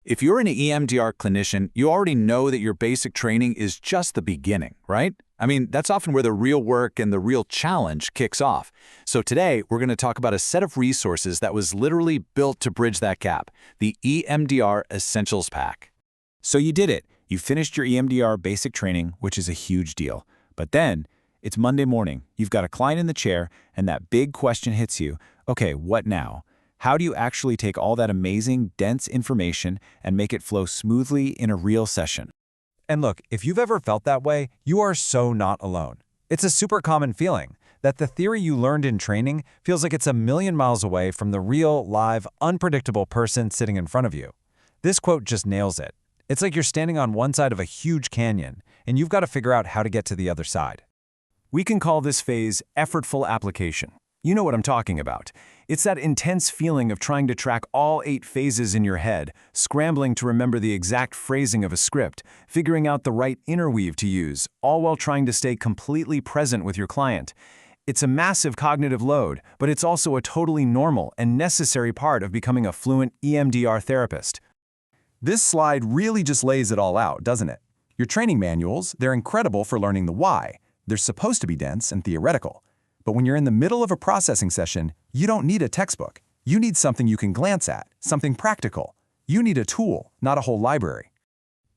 If you're an EMDR clinician, you already know that your basic training is just the beginning, right? I mean, that's often where the real work and the real challenge kicks off. So today, we're going to talk about a set of resources that was literally built to bridge that gap, the EMDR Essentials Pack. So you did it. You finished your EMDR basic training, which is a huge deal. But then, it's Monday morning, you've got a client in the chair, and that big question hits you. Okay, what now? How do you actually take all that amazing, dense information and make it flow smoothly in a real session? And look, if you've ever felt that way, you are so not alone. It's a super common feeling that the theory you learned in training feels like it's a million miles away from the real, live, unpredictable person sitting in front of you. This quote just nails it. It's like you're standing on one side of a huge canyon, and you've got to figure out how to get to the other side. We can call this phase effortful application. You know what I'm talking about. It's that intense feeling of trying to track all 8 phases in your head, scrambling to remember the exact phrasing of a script, figuring out the right interweave to use, all while trying to stay completely present with your client. It's a massive cognitive load, but it's also a totally normal and necessary part of becoming a fluent EMDR therapist. This slide really just lays it all out, doesn't it? Your training manuals, they're incredible for learning the why. They're supposed to be dense and theoretical. But when you're in the middle of a processing session, you don't need a textbook. You need something you can glance at, something practical. You need a tool, not a whole library.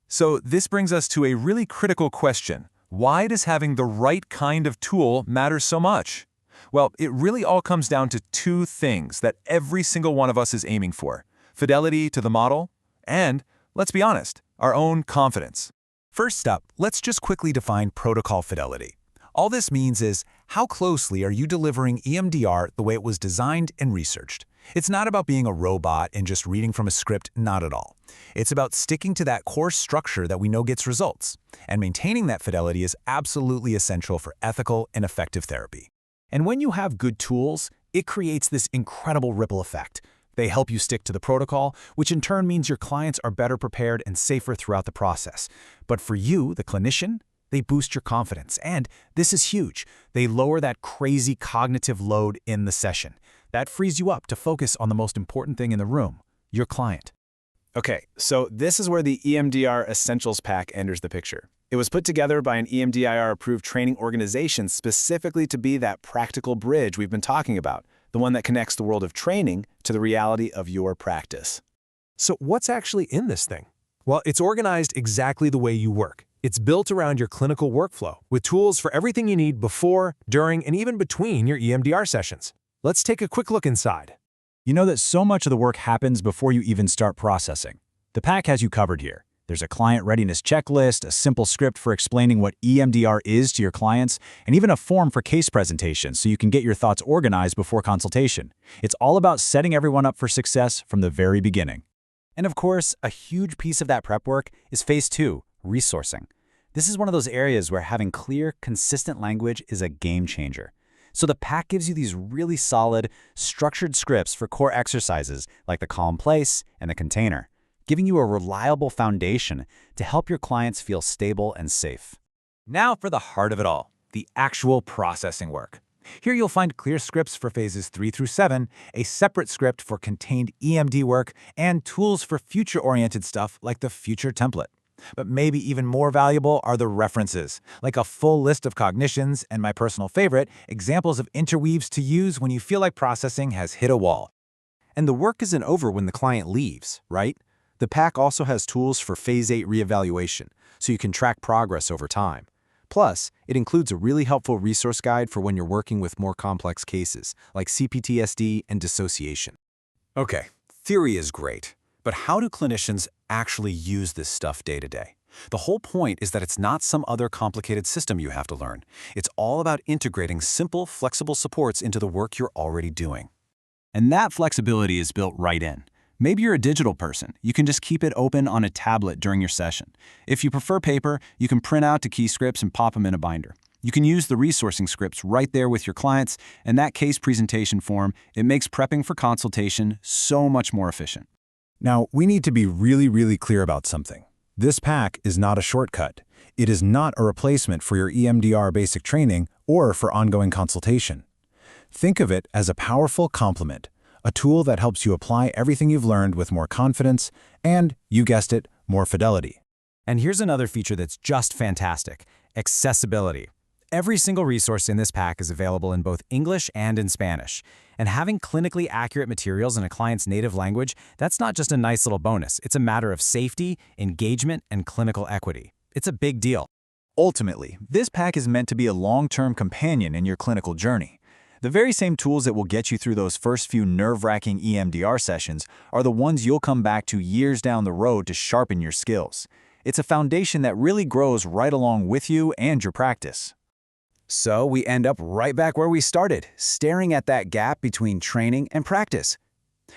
So this brings us to a really critical question. Why does having the right kind of tool matter so much? Well, it really all comes down to 2 things that every single one of us is aiming for: fidelity to the model, and, let's be honest, our own confidence. First up, let's just quickly define protocol fidelity. All this means is, how closely are you delivering EMDR the way it was designed and researched? It's not about being a robot and just reading from a script, not at all. It's about sticking to that core structure that we know gets results. And maintaining that fidelity is absolutely essential for ethical and effective therapy. And when you have good tools, it creates this incredible ripple effect. They help you stick to the protocol, which in turn means your clients are better prepared and safer throughout the process. But for you, the clinician, they boost your confidence, and this is huge. They lower that crazy cognitive load in the session. That frees you up to focus on the most important thing in the room, your client. Okay, so this is where the EMDR Essentials Pack enters the picture. It was put together by an EMDR-approved training organization specifically to be that practical bridge we've been talking about, the one that connects the world of training to the reality of your practice. So what's actually in this thing? Well, it's organized exactly the way you work. It's built around your clinical workflow, with tools for everything you need before, during, and even between your EMDR sessions. Let's take a quick look inside. You know that so much of the work happens before you even start processing. The pack has you covered here. There's a client readiness checklist, a simple script for explaining what EMDR is to your clients, and even a form for case presentations so you can get your thoughts organized before consultation. It's all about setting everyone up for success from the very beginning. And of course, a huge piece of that prep work is phase 2, resourcing. This is one of those areas where having clear, consistent language is a game changer. So the pack gives you these really solid, structured scripts for core exercises like the calm place and the container, giving you a reliable foundation to help your clients feel stable and safe. Now for the heart of it all, the actual processing work. Here you'll find clear scripts for phases 3 through 7, a separate script for contained EMD work, and tools for future-oriented stuff like the future template. But maybe even more valuable are the references, like a full list of cognitions and my personal favorite, examples of interweaves to use when you feel like processing has hit a wall. And the work isn't over when the client leaves, right? The pack also has tools for Phase 8 reevaluation, so you can track progress over time. Plus, it includes a really helpful resource guide for when you're working with more complex cases, like CPTSD and dissociation. Okay, theory is great, but how do clinicians actually use this stuff day to day? The whole point is that it's not some other complicated system you have to learn. It's all about integrating simple, flexible supports into the work you're already doing. And that flexibility is built right in. Maybe you're a digital person. You can just keep it open on a tablet during your session. If you prefer paper, you can print out the key scripts and pop them in a binder. You can use the resourcing scripts right there with your clients, and that case presentation form, it makes prepping for consultation so much more efficient. Now, we need to be really clear about something. This pack is not a shortcut. It is not a replacement for your EMDR basic training or for ongoing consultation. Think of it as a powerful complement, a tool that helps you apply everything you've learned with more confidence and, you guessed it, more fidelity. And here's another feature that's just fantastic: accessibility. Every single resource in this pack is available in both English and in Spanish. And having clinically accurate materials in a client's native language, that's not just a nice little bonus. It's a matter of safety, engagement, and clinical equity. It's a big deal. Ultimately, this pack is meant to be a long-term companion in your clinical journey. The very same tools that will get you through those first few nerve-wracking EMDR sessions are the ones you'll come back to years down the road to sharpen your skills. It's a foundation that really grows right along with you and your practice. So we end up right back where we started, staring at that gap between training and practice.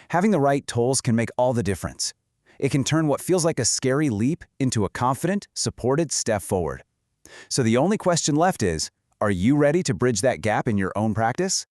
Having the right tools can make all the difference. It can turn what feels like a scary leap into a confident, supported step forward. So the only question left is, are you ready to bridge that gap in your own practice?